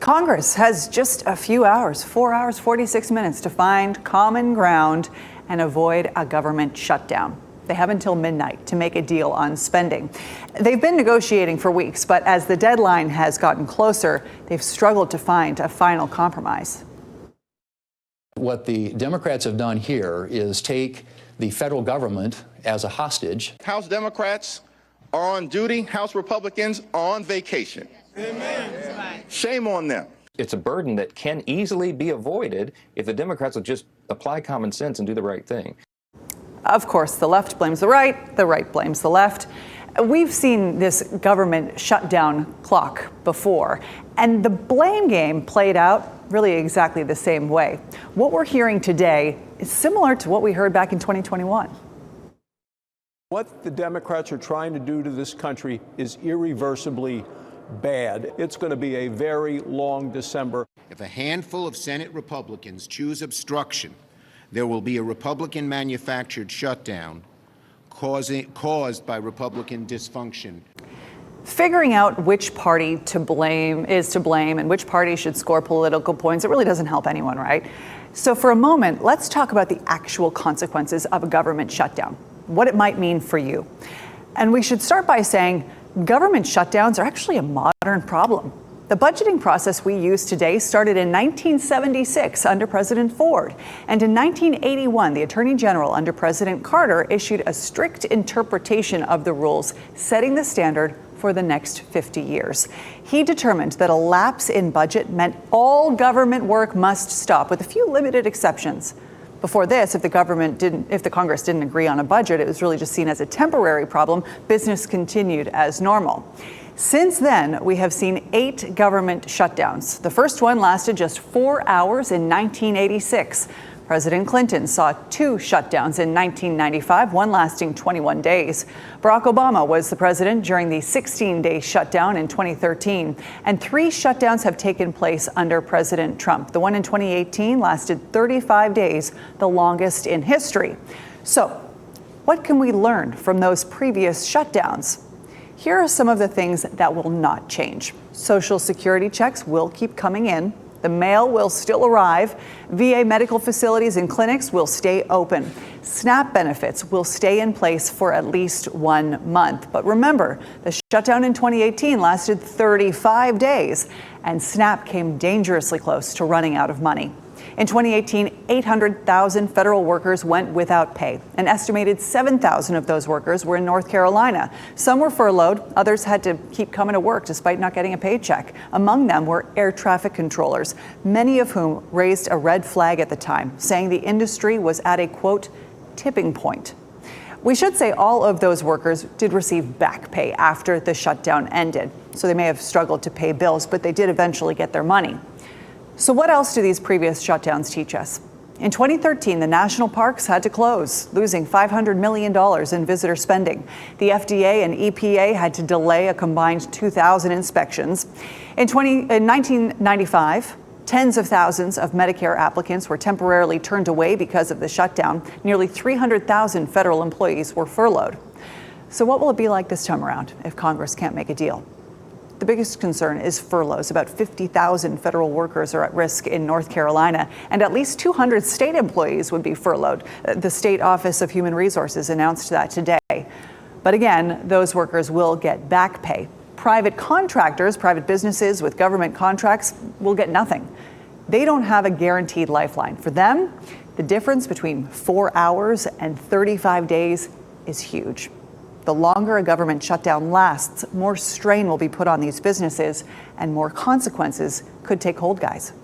Congress has just a few hours, 4 hours, 46 minutes to find common ground and avoid a government shutdown. They have until midnight to make a deal on spending. They've been negotiating for weeks, but as the deadline has gotten closer, they've struggled to find a final compromise. What the Democrats have done here is take the federal government as a hostage. House Democrats are on duty, House Republicans are on vacation. Amen. Shame on them. It's a burden that can easily be avoided if the Democrats will just apply common sense and do the right thing. Of course, the left blames the right blames the left. We've seen this government shutdown clock before, and the blame game played out really exactly the same way. What we're hearing today is similar to what we heard back in 2021. What the Democrats are trying to do to this country is irreversibly bad. It's going to be a very long December. If a handful of Senate Republicans choose obstruction, there will be a Republican-manufactured shutdown caused by Republican dysfunction. Figuring out which party to blame and which party should score political points, it really doesn't help anyone, right? So for a moment, let's talk about the actual consequences of a government shutdown, what it might mean for you. And we should start by saying government shutdowns are actually a modern problem. The budgeting process we use today started in 1976 under President Ford. And in 1981, the Attorney General under President Carter issued a strict interpretation of the rules, setting the standard for the next 50 years. He determined that a lapse in budget meant all government work must stop, with a few limited exceptions. Before this, if the Congress didn't agree on a budget, it was really just seen as a temporary problem. Business continued as normal. Since then, we have seen 8 government shutdowns. The first one lasted just 4 hours in 1986. President Clinton saw 2 shutdowns in 1995, one lasting 21 days. Barack Obama was the president during the 16-day shutdown in 2013. And 3 shutdowns have taken place under President Trump. The one in 2018 lasted 35 days, the longest in history. So, what can we learn from those previous shutdowns? Here are some of the things that will not change. Social Security checks will keep coming in. The mail will still arrive. VA medical facilities and clinics will stay open. SNAP benefits will stay in place for at least 1 month. But remember, the shutdown in 2018 lasted 35 days, and SNAP came dangerously close to running out of money. In 2018, 800,000 federal workers went without pay. An estimated 7,000 of those workers were in North Carolina. Some were furloughed, others had to keep coming to work despite not getting a paycheck. Among them were air traffic controllers, many of whom raised a red flag at the time, saying the industry was at a, quote, tipping point. We should say all of those workers did receive back pay after the shutdown ended. So they may have struggled to pay bills, but they did eventually get their money. So what else do these previous shutdowns teach us? In 2013, the national parks had to close, losing $500 million in visitor spending. The FDA and EPA had to delay a combined 2,000 inspections. In 1995, tens of thousands of Medicare applicants were temporarily turned away because of the shutdown. Nearly 300,000 federal employees were furloughed. So what will it be like this time around if Congress can't make a deal? The biggest concern is furloughs. About 50,000 federal workers are at risk in North Carolina, and at least 200 state employees would be furloughed. The State Office of Human Resources announced that today. But again, those workers will get back pay. Private contractors, private businesses with government contracts will get nothing. They don't have a guaranteed lifeline. For them, the difference between 4 hours and 35 days is huge. The longer a government shutdown lasts, more strain will be put on these businesses and more consequences could take hold, guys.